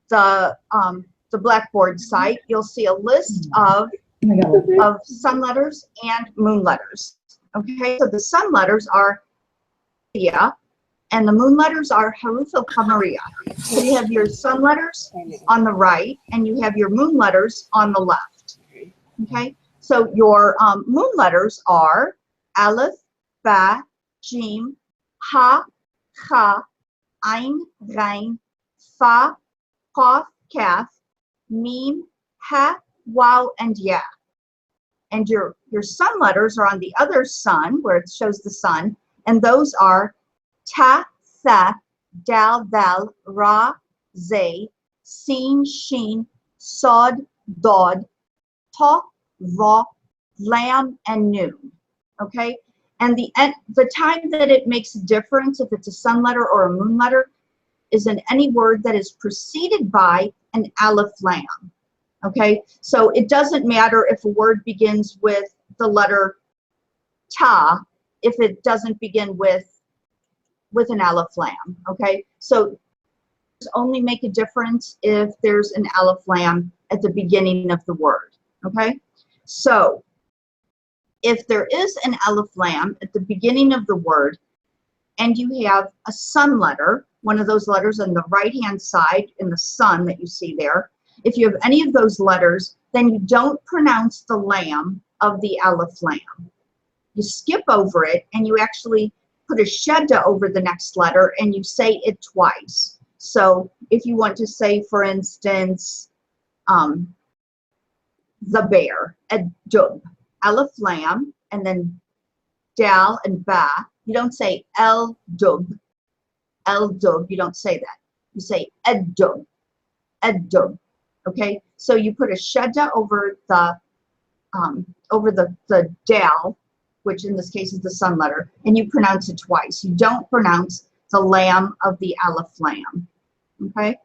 the Blackboard site, you'll see a list of sun letters and moon letters. Okay, so the sun letters are yeah, and the moon letters are Haruf al-Qamariya. So you have your sun letters on the right, and you have your moon letters on the left. Okay, so your moon letters are Aleph, Ba, Jim, Ha, Kha, Ain, Ghain, Fa, Qaf, Kaf, Mim, Ha, Waw, and Ya. And your sun letters are on the other sun, where it shows the sun, and those are Ta, Tha, Dal, Dal, Ra, Zay, Sin, Shin, Sod, Dod, Ta, Ra, Lam, and Noon. Okay, and the time that it makes a difference if it's a sun letter or a moon letter is in any word that is preceded by an Aleph Lam. Okay, so it doesn't matter if a word begins with the letter Ta if it doesn't begin with an Aleph Lam. Okay, so only make a difference if there's an Aleph Lam at the beginning of the word. Okay, so if there is an Aleph Lam at the beginning of the word and you have a sun letter, one of those letters on the right hand side in the sun that you see there, if you have any of those letters, then you don't pronounce the lam of the Aleph Lam. You skip over it and you actually put a shadda over the next letter and you say it twice. So if you want to say, for instance, the bear, ad-dub, Aleph Lam, and then dal and ba, you don't say el-dub, you don't say that. You say ad-dub, ad-dub. Okay, so you put a shadda over the dal, which in this case is the sun letter, and you pronounce it twice. You don't pronounce the lam of the Aleph Lam. Okay.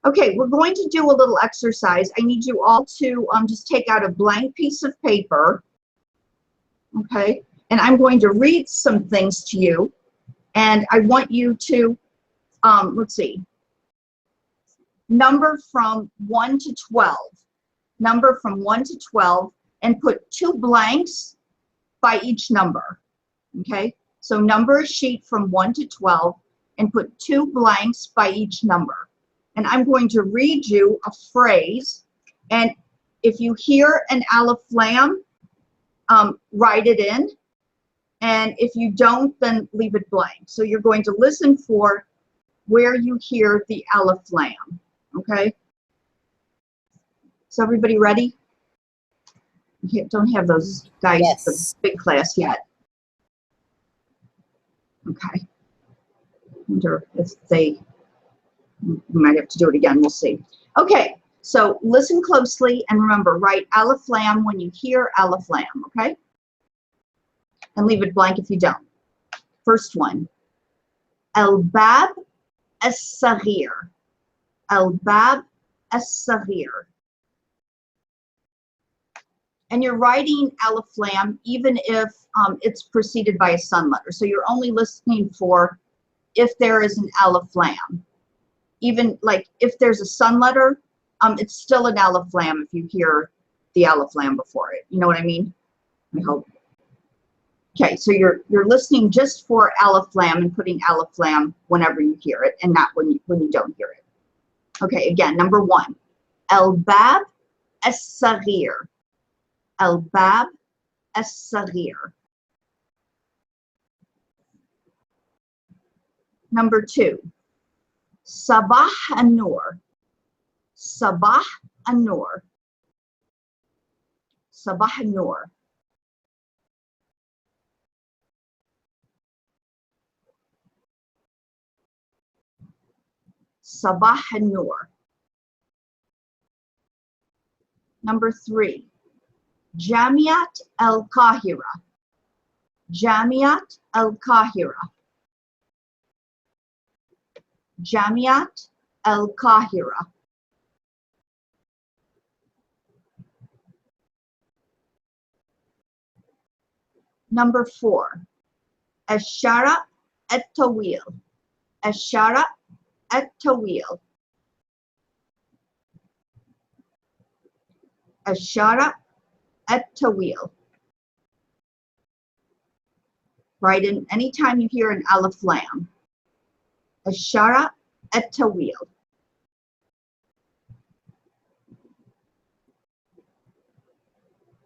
Okay, we're going to do a little exercise. I need you all to just take out a blank piece of paper. Okay, and I'm going to read some things to you, and I want you to let's see. Number from 1 to 12. Number from 1 to 12 and put 2 blanks by each number. Okay, so number a sheet from 1 to 12 and put 2 blanks by each number. And I'm going to read you a phrase, and if you hear an Aleph Lam, write it in, and if you don't, then leave it blank. So you're going to listen for where you hear the Aleph Lam. Okay, so everybody ready? You don't have those guys, yes, the big class yet. Okay, I wonder if we might have to do it again, we'll see. Okay, so listen closely and remember, write Aleph Lam when you hear Aleph Lam, okay? And leave it blank if you don't. First one, Al-Bab As-Saghir. Al-Bab As-Saghir. And you're writing Aleph Lam even if it's preceded by a sun letter. So you're only listening for if there is an Aleph Lam. Even like if there's a sun letter, it's still an Aleph Lam if you hear the Aleph Lam before it. You know what I mean? I hope. Okay, so you're listening just for Aleph Lam and putting Aleph Lam whenever you hear it and not when you don't hear it. Okay, again, number 1, Al-Bab As-Saghir. Al-Bab As-Saghir. Number 2, Sabah An-Nur. Sabah An-Nur. Sabah An-Nur. Sabah An-Nur. Number 3, Jamiat Al-Qahira. Jamiat Al-Qahira. Jamiat Al-Qahira. Number 4, Ash-Shara At-Tawil. Ash-Shara At-Tawil. الشارع الطويل. Right, and anytime you hear an alif lam, الشارع الطويل.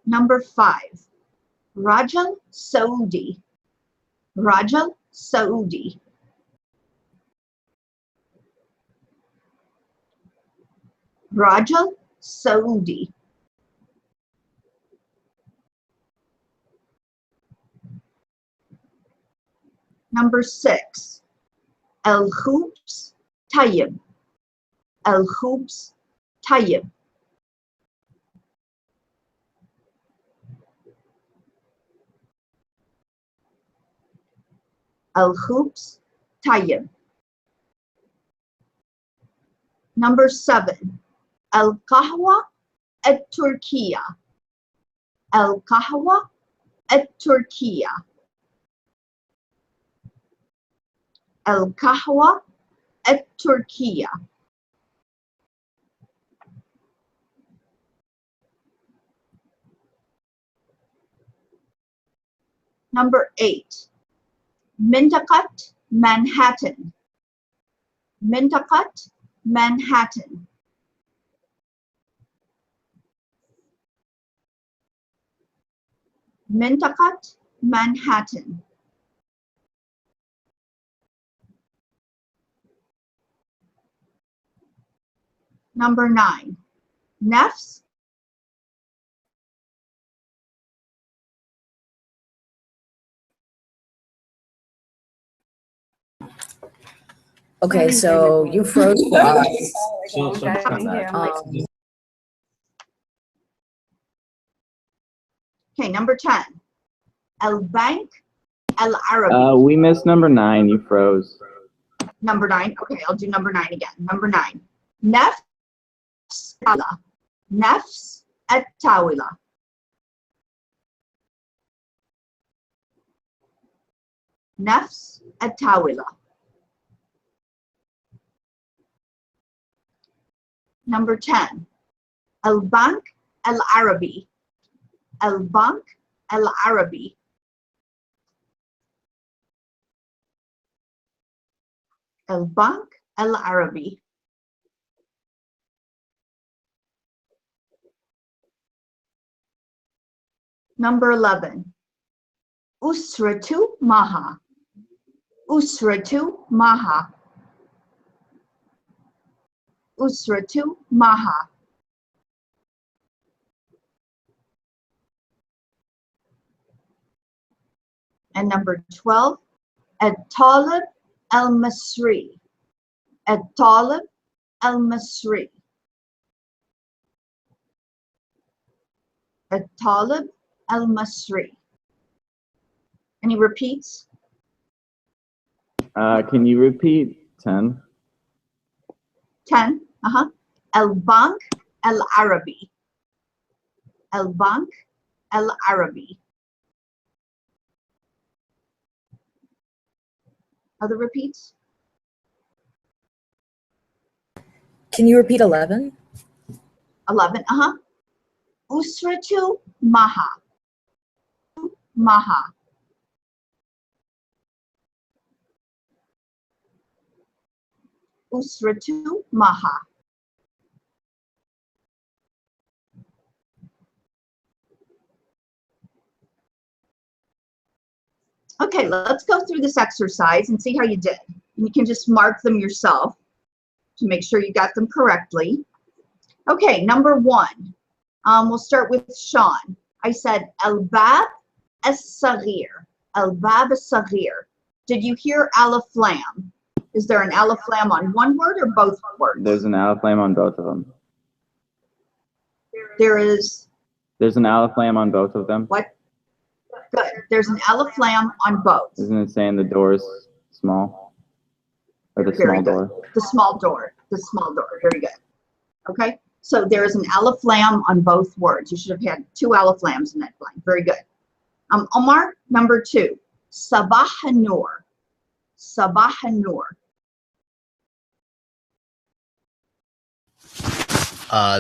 Number 5, رجل سعودي. رجل سعودي. رجل سعودي. Number 6, الخبز طيب. الخبز طيب. الخبز طيب. Number 7, القهوة التركية. القهوة التركية. القهوة التركية. Number 8, منطقة Manhattan. منطقة Manhattan. منطقة Manhattan. Number 9, نفس. Okay, so you froze for us. Okay, number 10, البنك العربي. We missed number 9. You froze. Number 9. Okay, I'll do number 9 again. Number 9, نفس الطاولة. نفس الطاولة. نفس الطاولة. Number 10, البنك العربي. البنك العربي. البنك العربي. Number 11, أسرة معها. أسرة معها. أسرة معها. And number 12, الطالب المصري. الطالب المصري. الطالب المصري. Any repeats? Can you repeat 10? 10. البنك العربي. البنك العربي. Other repeats? Can you repeat 11? 11. أسرة معها. معها. أسرة معها. Okay, let's go through this exercise and see how you did. You can just mark them yourself to make sure you got them correctly. Okay, number 1. We'll start with Sean. I said الباب الصغير. الباب الصغير. Did you hear alif lam? Is there an alif lam on one word or both words? There's an alif lam on both of them. There is. There's an alif lam on both of them. What? Good. There's an alif lam on both. Isn't it saying the door is small? Or the Very small good. door? The small door. The small door. Very good. Okay. So there is an alif lam on both words. You should have had 2 alif lams in that blank. Very good. Omar, number 2. Sabah an-Nur. Sabah an-Nur.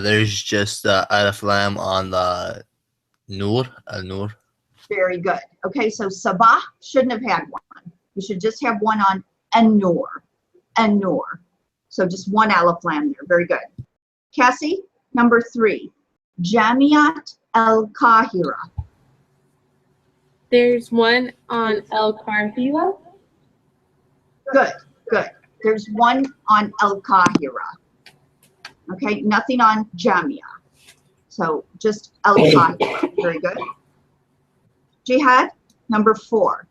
There's just alif lam on the nur, al-nur. Very good. Okay, so sabah shouldn't have had one. You should just have one on an-nur, an-nur. So just one alif lam there. Very good. Cassie, number 3, Jamiat al-Qahira. There's one on Al-Kahira. Good, good. There's one on al-Qahira. Okay, nothing on Jamia. So just al-Qahira. Very good. Jihad, number 4,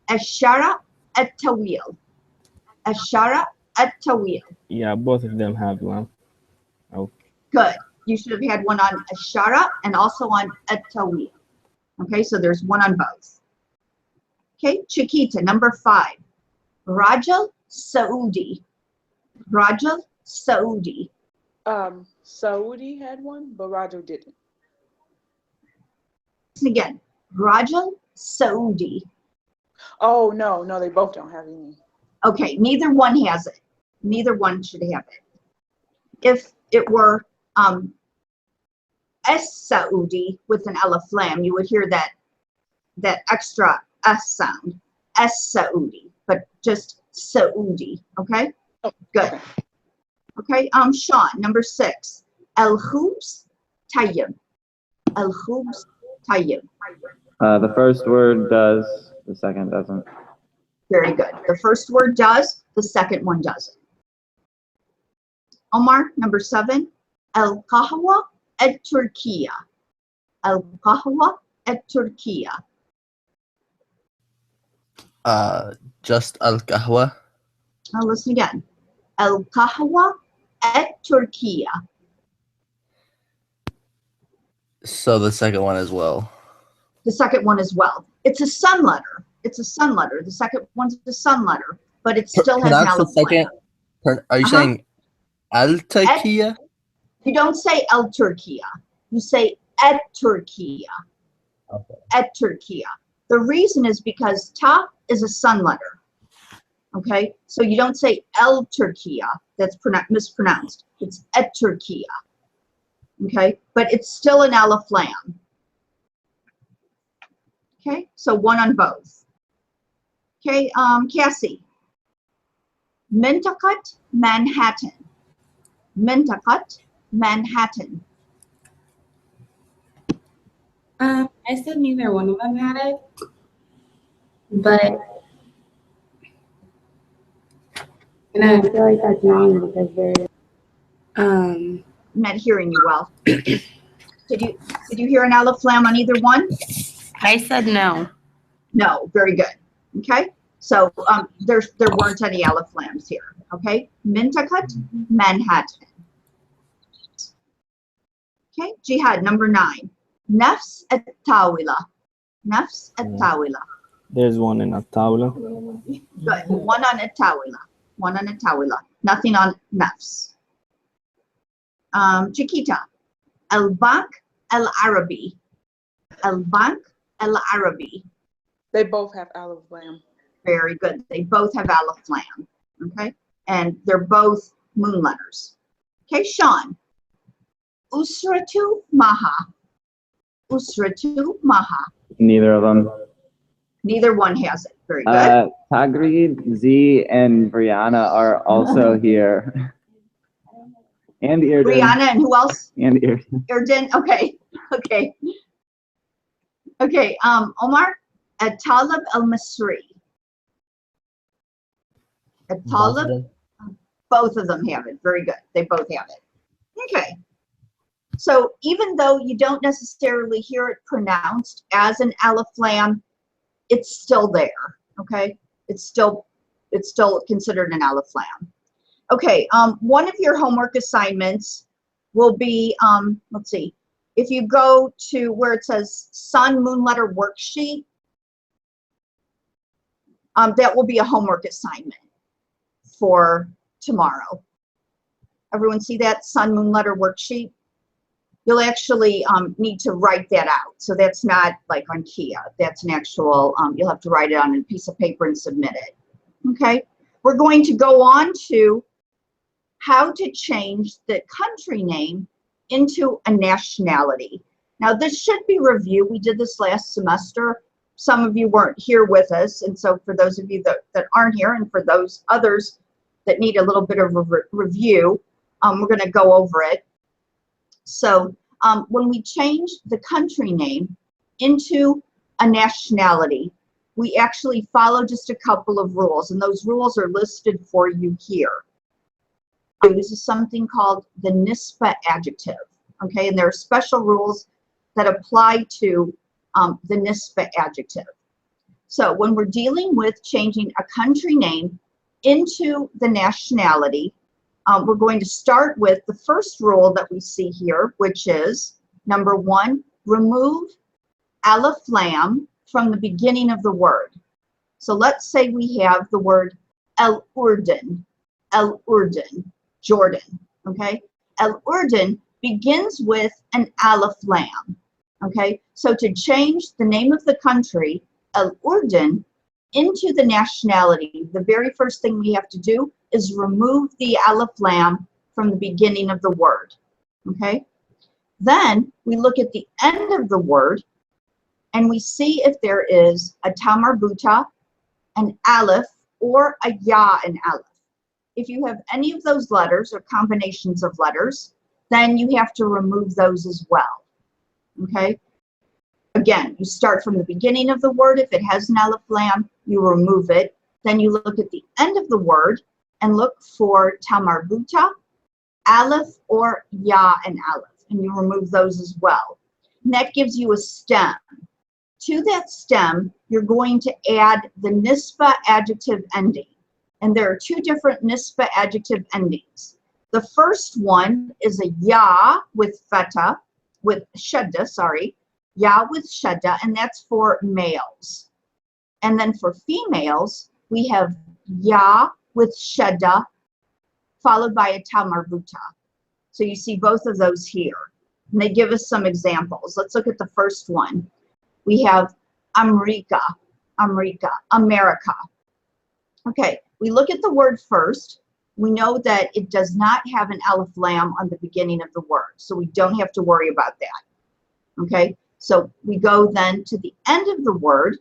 Ashara at-Tawil. Ashara at-Tawil. Yeah, both of them have one. Oh, Good. You should have had one on Ashara and also on at-Tawil. Okay, so there's one on both. Okay, Chiquita, number 5, Rajal Saudi. Rajal Saudi. Saudi had one, but Roger didn't. Listen again, Rajal Saudi. Oh, no, they both don't have any. Okay, neither one has it. Neither one should have it. If it were S-Saudi with an alif lam, you would hear that extra S sound, S-Saudi, but just Saudi, okay? Good. Okay, Sean, number 6, Al-Khubs Tayyib. Al-Khubs Tayyib. The first word does, the second doesn't. Very good. The first word does, the second one doesn't. Omar, number 7, Al-Qahwa at-Turkiya. Al-Qahwa at-Turkiya. Just al-kahwa. Now listen again. Al-Qahwa at-Turkiya. So the second one as well. The second one as well. It's a sun letter. It's a sun letter. The second one's a sun letter, but it still has an Pronounce alif the second. lam. Are you saying al-takiya? You don't say el-Turkiya. You say et-Turkiya. Okay. Et-Turkiya. The reason is because ta is a sun letter. Okay? So you don't say el-Turkiya. That's mispronounced. It's et-Turkiya. Okay? But it's still an alif lam. Okay? So one on both. Okay, Cassie. Mintaqat Manhattan. Mintaqat Manhattan. I said neither one of them had it, but and I feel like that's wrong because they're I'm not hearing you well. Did you hear an alif lam on either one? I said no. No, very good. Okay, so there weren't any alif lams here. Okay, Mintaqat Manhattan. Okay, Jihad, number 9, Nafs at-Tawila. Nafs at-Tawila. there's one in At-Tawla. Good. One on at-Tawila. One on at-Tawila. Nothing on Nafs. Chiquita, Al-Bank Al-Arabi. Al-Bank Al-Arabi. They both have Aleph Lam. Very good. They both have alif lam. Okay, and they're both moon letters. Okay, Sean. Usratu Maha. Usratu Maha. Neither of them. Neither one has it. Very good. Tagreed, Z, and Brianna are also here. And Irden. Brianna and who else? And Irden. Erden. Okay. Okay. Okay. Omar. At-Talib al-Masri. At-Talib. Both of them have it. Very good. They both have it. Okay. So even though you don't necessarily hear it pronounced as an alif lam, it's still there. Okay. It's still considered an alif lam. Okay. One of your homework assignments will be, let's see, if you go to where it says Sun Moon Letter Worksheet, that will be a homework assignment for tomorrow. Everyone see that Sun Moon Letter Worksheet? You'll actually need to write that out. So that's not like on Kia. That's an actual, you'll have to write it on a piece of paper and submit it. Okay? We're going to go on to how to change the country name into a nationality. Now, this should be reviewed. We did this last semester. Some of you weren't here with us, and so for those of you that aren't here, and for those others that need a little bit of a review, we're going to go over it. So when we change the country name into a nationality, we actually follow just a couple of rules, and those rules are listed for you here. This is something called the NISPA adjective, okay? And there are special rules that apply to the NISPA adjective. So when we're dealing with changing a country name into the nationality, we're going to start with the first rule that we see here, which is, number 1, remove alif lam from the beginning of the word. So let's say we have the word El-Urdun, Jordan, okay? El-Urdun begins with an alif lam, okay? So to change the name of the country, El-Urdun, into the nationality, the very first thing we have to do is remove the alif lam from the beginning of the word, okay? Then we look at the end of the word and we see if there is a ta marbuta, an alif, or a ya in alif. If you have any of those letters or combinations of letters, then you have to remove those as well, okay? Again, you start from the beginning of the word. If it has an alif lam, you remove it. Then you look at the end of the word and look for ta marbuta, alif, or ya and alif, and you remove those as well. And that gives you a stem. To that stem, you're going to add the NISPA adjective ending. And there are 2 different NISPA adjective endings. The first one is a ya with feta, with shadda, sorry, ya with shadda, and that's for males. And then for females, we have ya with shadda, followed by a ta marbuta. So you see both of those here. And they give us some examples. Let's look at the first one. We have America. Okay, we look at the word first. We know that it does not have an alif lam on the beginning of the word, so we don't have to worry about that. Okay, so we go then to the end of the word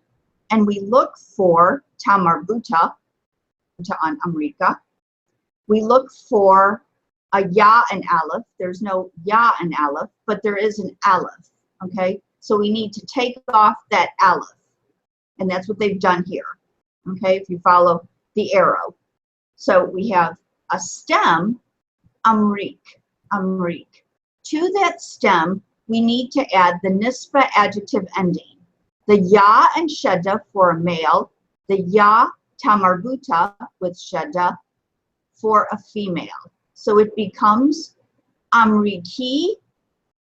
and we look for ta marbuta on America. We look for a ya and aleph. There's no ya and aleph, but there is an aleph. Okay, so we need to take off that aleph, and that's what they've done here. Okay, if you follow the arrow. So we have a stem, amrik. To that stem, we need to add the nisba adjective ending. The ya and shadda for a male, the ya tamarbuta with shadda for a female. So it becomes amriki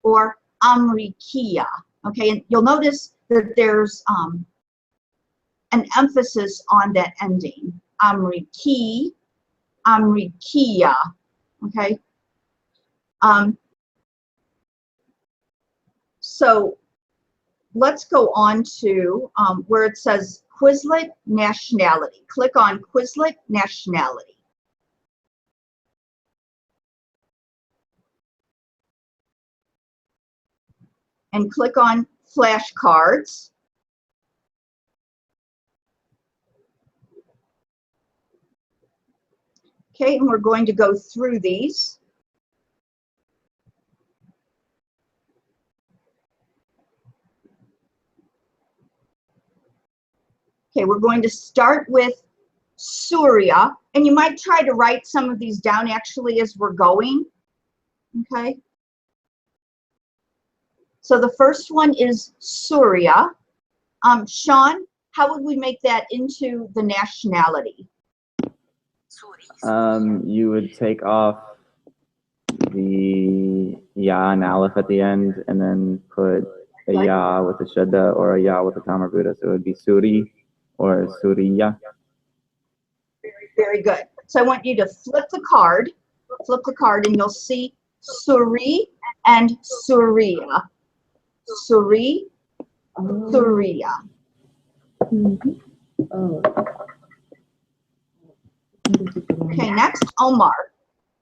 or amrikiya. Okay, and you'll notice that there's an emphasis on that ending. Amriki, amrikiya. Okay. So let's go on to where it says Quizlet nationality. Click on Quizlet nationality. And click on flashcards. Okay, and we're going to go through these. Okay, we're going to start with Surya, and you might try to write some of these down actually as we're going. Okay. So the first one is Surya. Sean, how would we make that into the nationality? You would take off the ya and aleph at the end, and then put a ya with a shadda or a ya with a tamarbuta. So it would be suri or suriya. Very good. So I want you to flip the card, and you'll see Suri and Suriya. Suri, Suriya. Okay, next, Omar.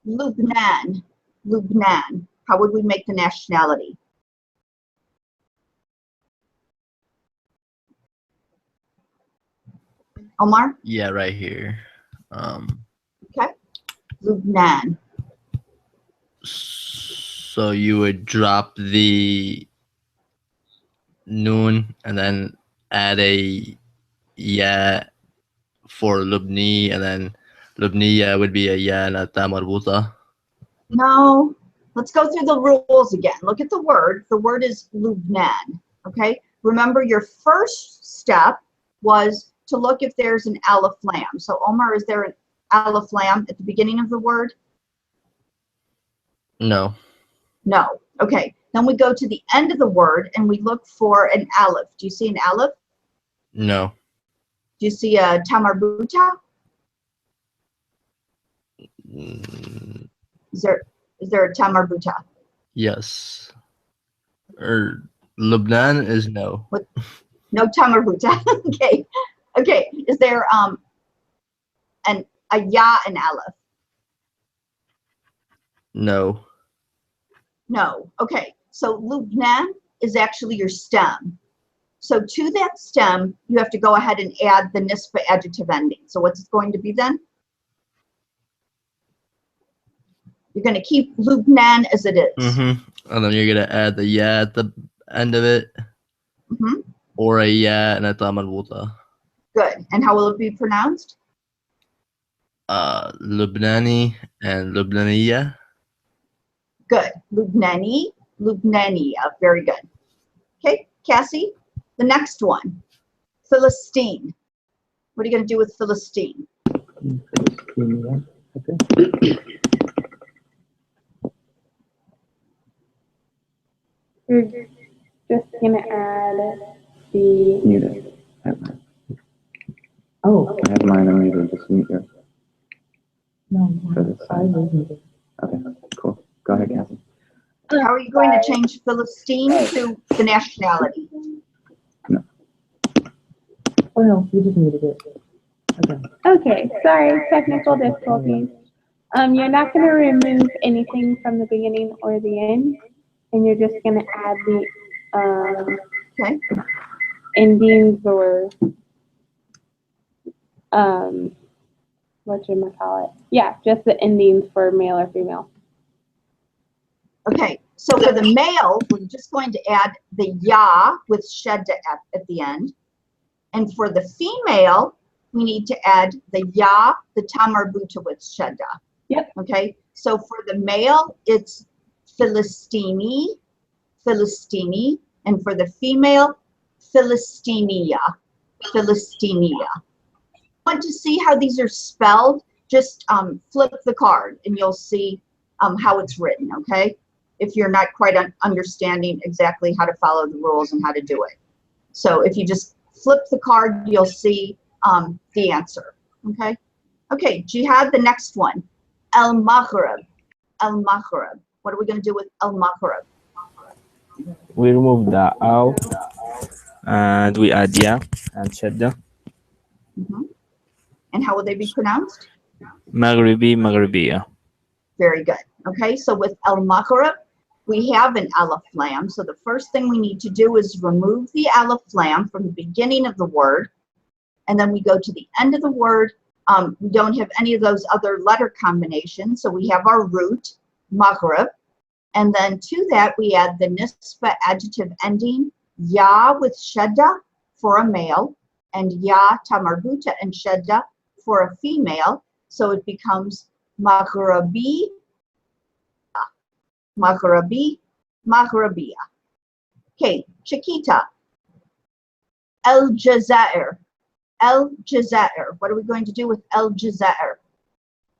Lubnan. How would we make the nationality? Omar? Yeah, right here. Okay. Lubnan. So you would drop the noon and then add a ya for Lubni, and then Lubniya would be a ya and a ta marbuta. No. Let's go through the rules again. Look at the word. The word is Lubnan. Okay. Remember, your first step was to look if there's an alif lam. So Omar, is there an alif lam at the beginning of the word? No. No. Okay. Then we go to the end of the word and we look for an aleph. Do you see an aleph? No. Do you see a tamarbuta? Mm, Is there a tamarbuta? yes. Or Lebanon is no. No tamarbuta. Okay. Okay. Is there a ya and aleph? No. No. Okay. So Lubnan is actually your stem. So to that stem, you have to go ahead and add the nisba adjective ending. So what's it going to be then? You're going to keep Lubnan as it is. Mm-hmm. And then you're gonna add the ya at the end of it, Mhm. or a ya and a ta marbuta. Good. And how will it be pronounced? Lubnani and Lubnaniya. Good. Lubnani, Lubnaniya. Very good. Okay, Cassie, the next one. Philistine. What are you going to do with Philistine? You're just gonna add the. Muted. Oh. I have mine unmuted. Just mute yours. No, For this side. Okay, cool. Go ahead, Cassie. How are you going to change Philistine to the nationality? Oh no, you just muted it. Okay. Okay, sorry, technical difficulties. You're not gonna remove anything from the beginning or the end, and you're just gonna add the Okay. endings or whatchamacallit. Yeah, just the endings for male or female. Okay, so for the male, we're just going to add the ya with shadda at the end. And for the female, we need to add the ya, the tamarbuta with shadda. Yep. Okay, so for the male, it's Philistini, Philistini, and for the female, Philistinia, Philistinia. Want to see how these are spelled? Just flip the card and you'll see how it's written, okay? If you're not quite understanding exactly how to follow the rules and how to do it. So if you just flip the card, you'll see the answer, okay? Okay, Jihad, the next one. Al-Maghrib, Al-Maghrib. What are we going to do with Al-Maghrib? We remove the al and we add ya and shadda. And how will they be pronounced? Maghribi, Maghribiya. Very good. Okay, so with Al-Maghrib, we have an alif lam. So the first thing we need to do is remove the alif lam from the beginning of the word. And then we go to the end of the word. We don't have any of those other letter combinations. So we have our root, Maghrib. And then to that, we add the nisba adjective ending, ya with shadda for a male, and ya tamarbuta and shadda for a female. So it becomes Maghrabi, Maghrabi, Maghrabiya. Okay, Chiquita. El Jazair. El Jazair. What are we going to do with El Jazair?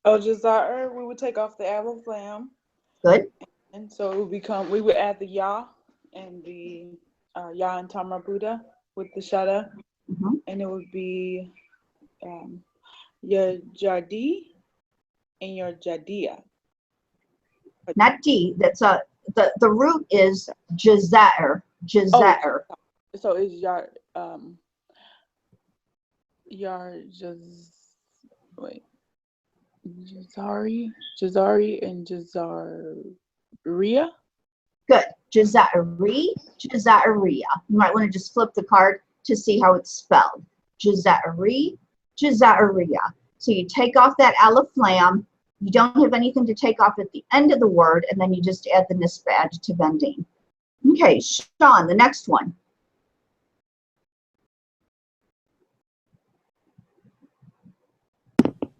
El Jazair, we would take off the alif lam. Good. And so it would become, we would add the ya and the ya and tamarbuta with the shada. And it would be your jadi and your jadia. Not D. That's the root is Jazair. Jazair. So it's your wait. Jazari and Jazar. Ria. Good. Jazari, Jazaria. You might want to just flip the card to see how it's spelled. Jazari, Jazaria. So you take off that aleph lam. You don't have anything to take off at the end of the word, and then you just add the nisba adjective ending. Okay, Sean, the next one.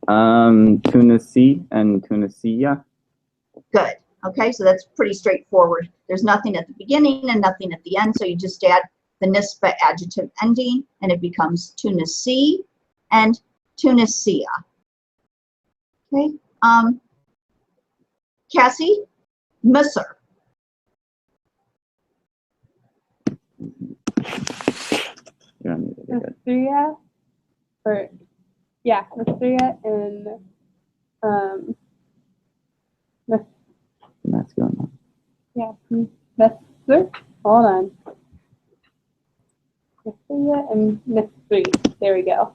Tunisi and Tunisia. Good. Okay, so that's pretty straightforward. There's nothing at the beginning and nothing at the end, so you just add the nisba adjective ending, and it becomes Tunisi and Tunisia. Okay. Cassie, Misr. You don't need it. You're good. Mistria, or yeah, Mistria and That's going on. yeah, Misr. Hold on. Mistria and Misri. There we go.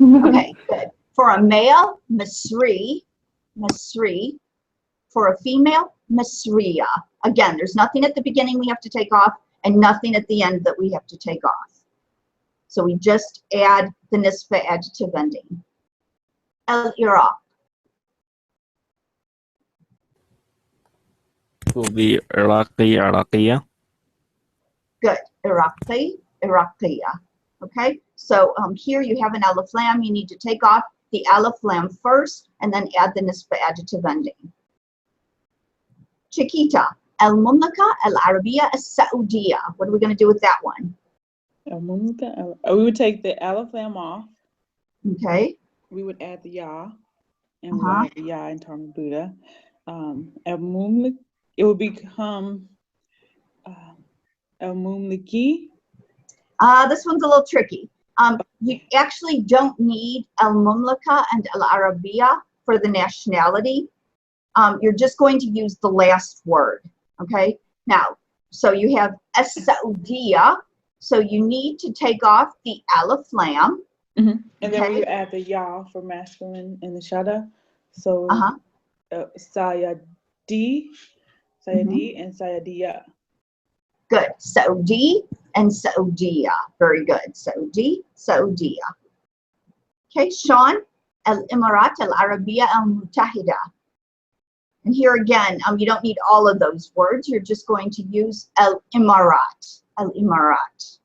Okay, good. For a male, Misri, Misri. For a female, Misriya. Again, there's nothing at the beginning we have to take off and nothing at the end that we have to take off. So we just add the nisba adjective ending. Al-Iraq. It will be Iraqi, Iraqiya. Good. Iraqi, Iraqiya. Okay, so here you have an aleph lam. You need to take off the aleph lam first and then add the nisba adjective ending. Chiquita, Al-Mamlaka Al-Arabiya Al-Saudiya. What are we going to do with that one? We would take the aleph lam off. Okay. We would add the ya, and we would add the ya in Tarma Buddha. Al-Mumlik, it would become Al-Mumliki. This one's a little tricky. You actually don't need Al-Mamlaka and Al-Arabiya for the nationality. You're just going to use the last word, okay? Now, so you have As-Saudiya, so you need to take off the aleph lam. And then Okay. we would add the ya for masculine in the shada. So Sayadi, and Sayadiya. Good. Saudi and Saudiya. Very good. Saudi, Saudiya. Okay, Sean, Al-Imarat Al-Arabiya Al-Mutahida. And here again, you don't need all of those words. You're just going to use Al-Imarat. Al-Imarat.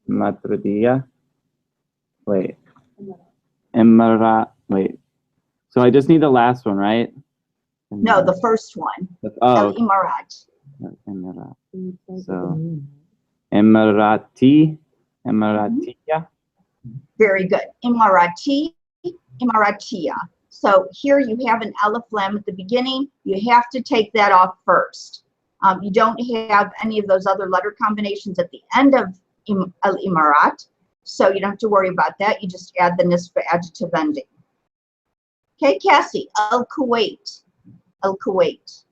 Matradiya. Wait. Emirat. Wait. So I just need the last one, right? No, the first one. Al-Imarat. Emirat. So Emiratiya. Very good. Imarati, Imaratiya. So here you have an aleph lam at the beginning. You have to take that off first. You don't have any of those other letter combinations at the end of al-Imarat, so you don't have to worry about that. You just add the nisba adjective ending. Okay, Cassie, Al-Kuwait, Al-Kuwait.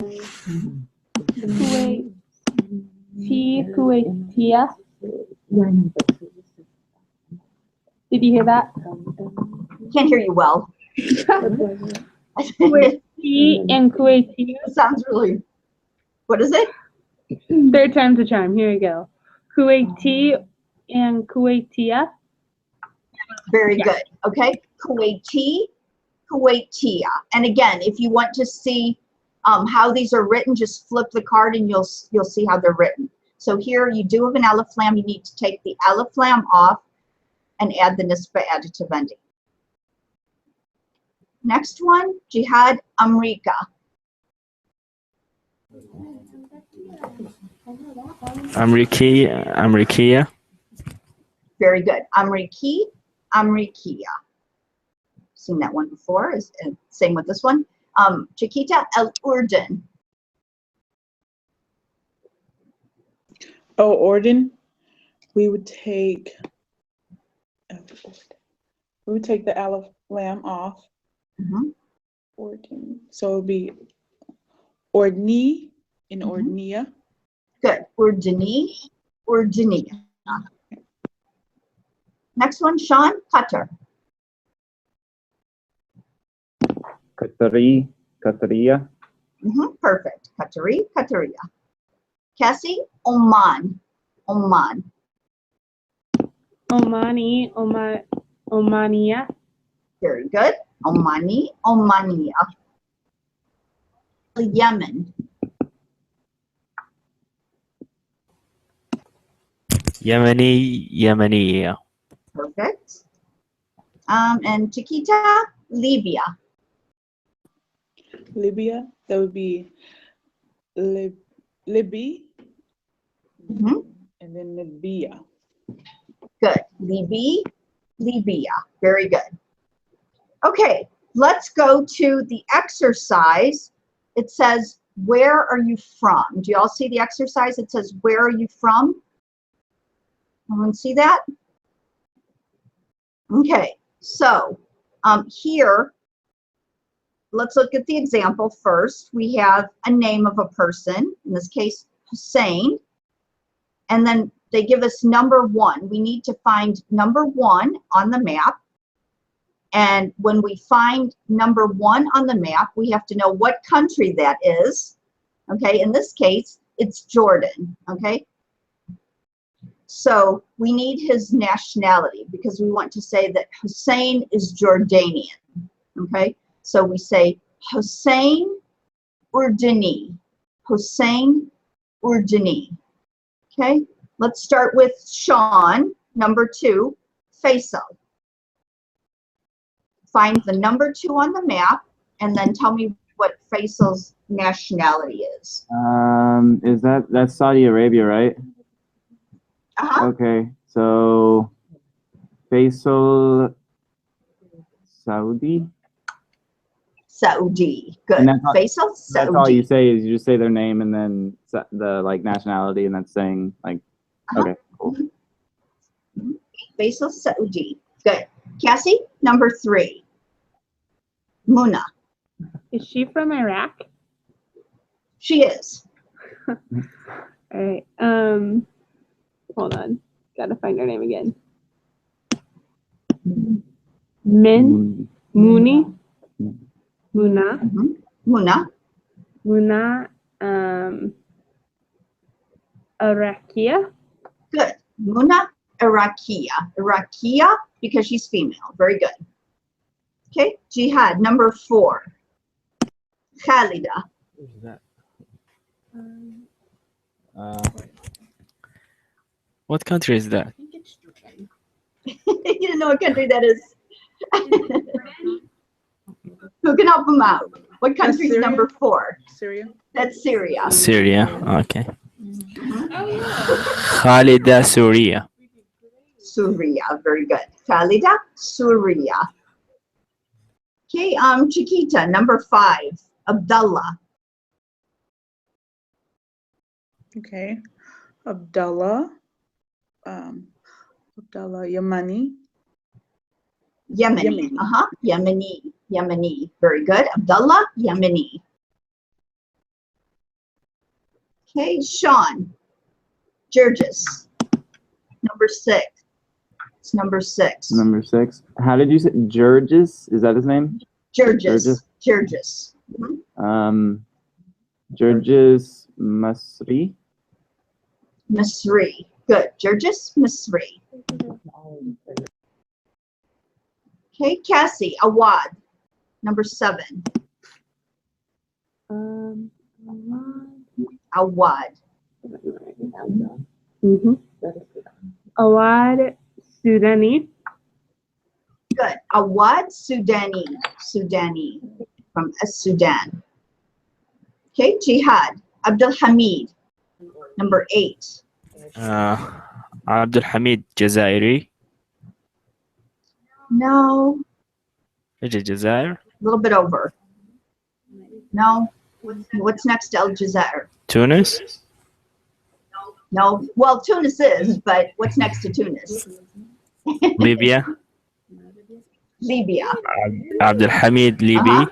Kuwait. Kuwaitia. Did you hear that? Can't hear you well. Kuwaiti and Kuwaitia. It sounds really, what is it? Third time's a charm. Here we go. Kuwaiti and Kuwaitia. Very good. Okay, Kuwaiti, Kuwaitia. And again, if you want to see how these are written, just flip the card and you'll see how they're written. So here you do have an aleph lam. You need to take the aleph lam off and add the nisba adjective ending. Next one, Jihad Amrika. Amrikiya. Very good. Amriki, Amrikiya. Seen that one before. Same with this one. Chiquita Al-Urdun. Oh, Orden. We would take the aleph lam off. Orden. So it would be Ordni in Ordnia. Good. Urduni, Urduniya. Next one, Sean, Qatar. Qatari, Qatariya. Perfect. Qatari, Qatariya. Cassie, Oman, Oman. Omani, Omania. Very good. Omani, Omania. Yemen. Yemeni, Yemeniya. Perfect. And Chiquita, Libya. Libya, that would be Libby, and then Libya. Good. Libya, Libya. Very good. Okay, let's go to the exercise. It says, where are you from? Do you all see the exercise? It says, where are you from? Everyone see that? Okay, so here, let's look at the example first. We have a name of a person, in this case, Hussein, and then they give us number 1. We need to find number 1 on the map. And when we find number 1 on the map, we have to know what country that is. Okay, in this case, it's Jordan. Okay, so we need his nationality because we want to say that Hussein is Jordanian. Okay, so we say Hussein Urdani. Hussein Urdani. Okay, let's start with Sean, number 2, Faisal. Find the number 2 on the map and then tell me what Faisal's nationality is. Is that's Saudi Arabia, right? Okay, so Faisal, Saudi. Saudi. Good. And that's all, Faisal, Saudi. That's all you say is you just say their name and then the like nationality, and that's saying like, okay, cool. Faisal, Saudi. Good. Cassie, number 3. Muna. Is she from Iraq? She is. All right. Hold on. Gotta find her name again. Muni. Muna. Muna. Muna. Iraqiya. Good. Muna Iraqiya. Iraqiya because she's female. Very good. Okay. Jihad, number 4. Khalida. Who's that? What country is that? You don't know what country that is. Who can help them out? What country is number 4? Syria. That's Syria. Syria. Okay. Khalida, Syria. Syria. Very good. Khalida, Syria. Okay, Chiquita, number 5. Abdullah. Okay. Abdullah. Abdullah Yemeni. Yemeni. Yemeni. Yemeni. Very good. Abdullah, Yemeni. Okay, Sean. Georges. Number 6. It's number 6. Number 6. How did you say Georges? Is that his name? Georges. Georges. Georges Masri. Masri. Good. Georges Masri. Okay, Cassie. Awad. Number 7. Awad. Awad Sudani. Good. Awad Sudani. Sudani. From Sudan. Okay, Jihad. Abdul Hamid. Number 8. Abdul Hamid Jazairi. No. Is it Jazair? A little bit over. No. What's next to Al Jazair? Tunis? No. Well, Tunis is, but what's next to Tunis? Libya? Libya. Abdul Hamid Libi?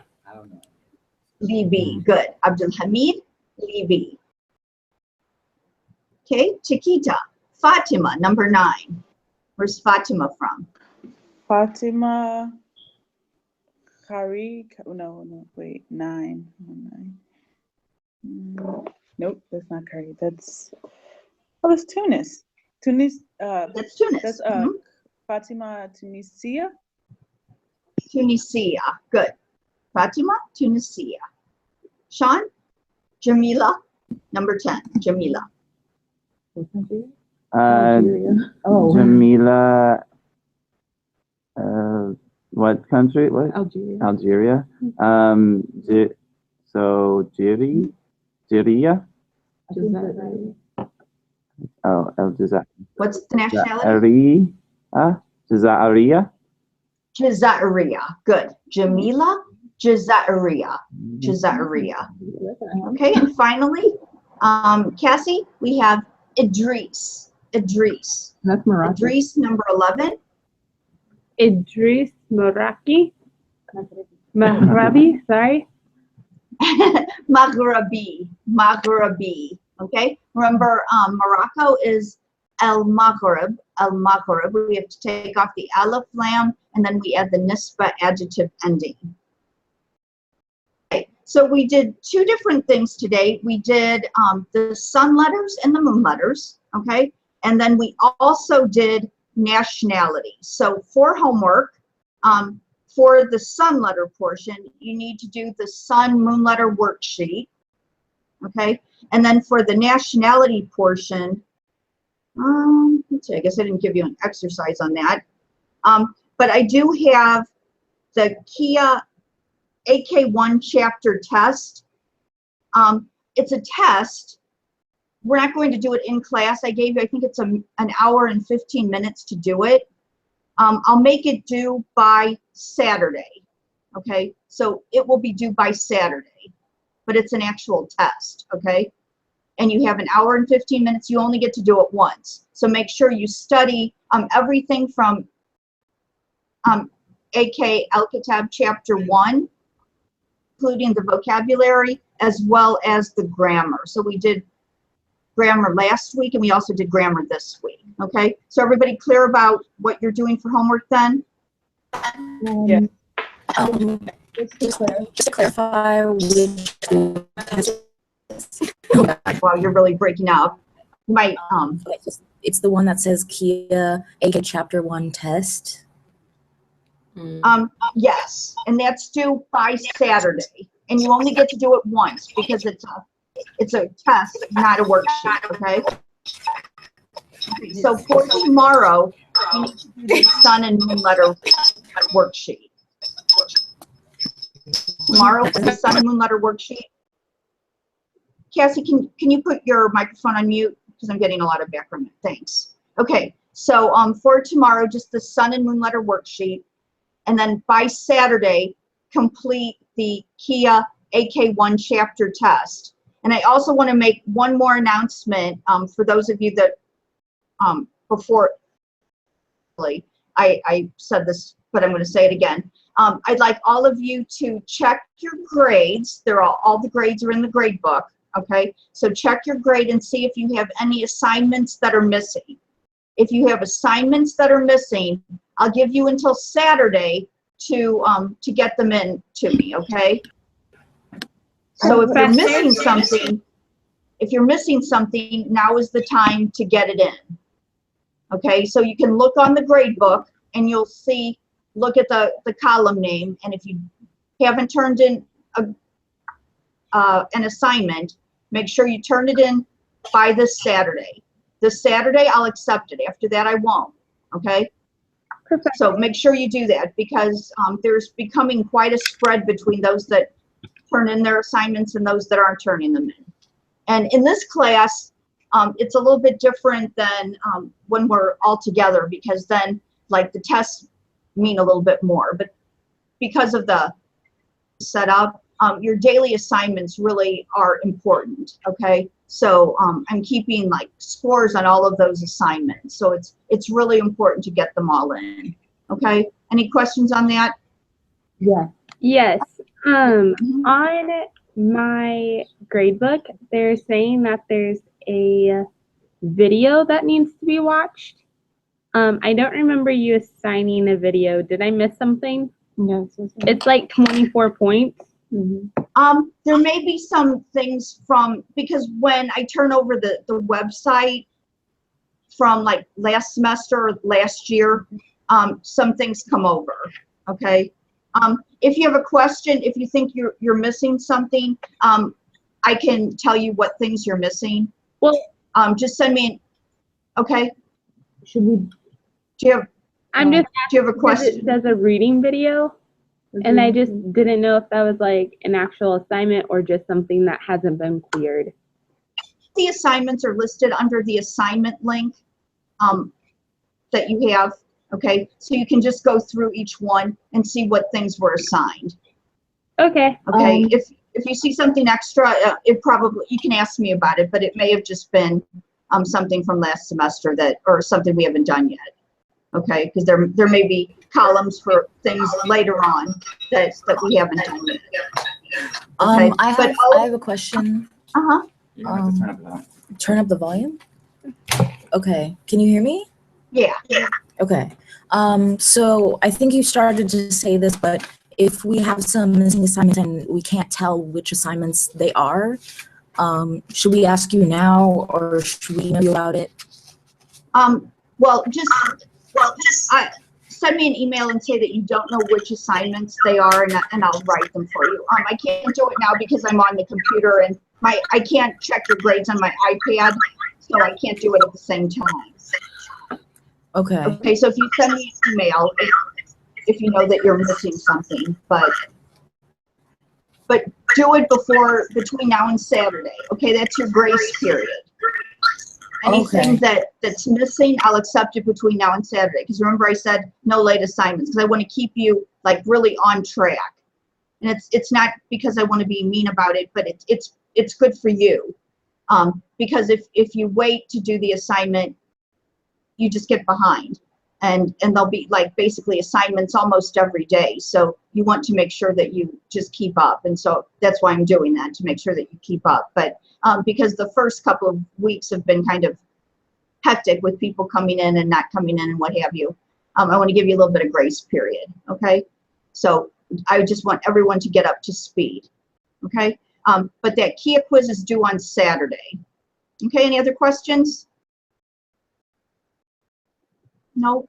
Libi. Good. Abdul Hamid Libi. Okay, Chiquita. Fatima, number 9. Where's Fatima from? Fatima, Khari, no, wait, 9. Nope, that's not Khari. That's Tunis. That's Tunis. That's Fatima, Tunisia. Tunisia. Good. Fatima, Tunisia. Sean? Jamila, number 10. Jamila. What country? Algeria. Oh. Jamila. What country? What? Algeria. Algeria. So Jiria. Oh, El Jazair. What's the nationality? Jazairia. Jazairia. Good. Jamila, Jazairia. Jazairia. Okay, and finally, Cassie, we have Idris. Idris. That's Morocco. Idris, number 11. Idris Moraki. Mahrabi, sorry. Maghrabi. Maghrabi. Okay, remember Morocco is El Maghrib. El Maghrib. We have to take off the alif lam and then we add the nisba adjective ending. Okay, so we did two different things today. We did the sun letters and the moon letters. Okay, and then we also did nationality. So for homework, for the sun letter portion, you need to do the sun moon letter worksheet. Okay, and then for the nationality portion, let's see, I guess I didn't give you an exercise on that. But I do have the Kia AK1 chapter test. It's a test. We're not going to do it in class. I gave you, I think it's an hour and 15 minutes to do it. I'll make it due by Saturday. Okay, so it will be due by Saturday, but it's an actual test. Okay, and you have an hour and 15 minutes. You only get to do it once. So make sure you study everything from AK Al-Kitab chapter 1, including the vocabulary as well as the grammar. So we did grammar last week and we also did grammar this week. Okay, so everybody clear about what you're doing for homework then? Yeah. Just to clarify, which Wow, you're really breaking up. You might it's the one that says Kia AK Chapter 1 test. yes, and that's due by Saturday, and you only get to do it once because it's a test, not a worksheet. Okay. So for tomorrow, you need to do the sun and moon letter worksheet. Tomorrow for the sun and moon letter worksheet. Cassie, can you put your microphone on mute because I'm getting a lot of background. Thanks. Okay, so for tomorrow, just the sun and moon letter worksheet, and then by Saturday, complete the Kia AK1 chapter test. And I also want to make one more announcement for those of you that before I said this, but I'm going to say it again. I'd like all of you to check your grades. All the grades are in the grade book. Okay, so check your grade and see if you have any assignments that are missing. If you have assignments that are missing, I'll give you until Saturday to get them in to me. Okay. So if you're missing something, now is the time to get it in. Okay, so you can look on the grade book and you'll see, look at the column name, and if you haven't turned in an assignment, make sure you turn it in by this Saturday. This Saturday, I'll accept it. After that, I won't. Okay? Perfect. So make sure you do that because there's becoming quite a spread between those that turn in their assignments and those that aren't turning them in. And in this class, it's a little bit different than when we're all together because then, like, the tests mean a little bit more. But because of the setup, your daily assignments really are important, okay? So I'm keeping like scores on all of those assignments. So it's really important to get them all in, okay? Any questions on that? Yeah. Yes. On my grade book, they're saying that there's a video that needs to be watched. I don't remember you assigning a video. Did I miss something? No, It's like 24 points. There may be some things from, because when I turn over the website from like last semester or last year, some things come over, okay? If you have a question, if you think you're missing something, I can tell you what things you're missing. Well, just send me, okay? should we? Do you have, I'm just do you have a because it question? says a reading video, and I just didn't know if that was like an actual assignment or just something that hasn't been cleared. The assignments are listed under the assignment link that you have, okay? So you can just go through each one and see what things were assigned. Okay. Okay, if you see something extra, it probably, you can ask me about it, but it may have just been something from last semester that, or something we haven't done yet. Okay, because there may be columns for things later on that we haven't done yet. Okay, I have a question. Uh-huh. Turn up the volume. Okay, can you hear me? Yeah. Okay. So I think you started to say this, but if we have some missing assignments and we can't tell which assignments they are, should we ask you now or should we email you about it? Well, just send me an email and say that you don't know which assignments they are, and I'll write them for you. I can't do it now because I'm on the computer and I can't check your grades on my iPad, so I can't do it at the same time. Okay. Okay, so if you send me an email, if you know that you're missing something, but do it between now and Saturday. Okay, that's your grace period. Anything that's missing, I'll accept it between now and Saturday. Because remember, I said no late assignments because I want to keep you like really on track. And it's not because I want to be mean about it, but it's good for you. Because if you wait to do the assignment, you just get behind, and there'll be like basically assignments almost every day. So you want to make sure that you just keep up, and so that's why I'm doing that, to make sure that you keep up. But because the first couple of weeks have been kind of hectic with people coming in and not coming in and what have you, I want to give you a little bit of grace period. Okay, so I just want everyone to get up to speed. Okay, but that KIA quiz is due on Saturday. Okay, any other questions? No?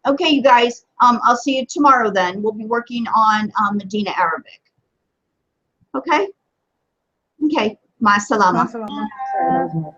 Okay, you guys, I'll see you tomorrow then. We'll be working on Medina Arabic. Okay? Okay, ma salama. Masalama.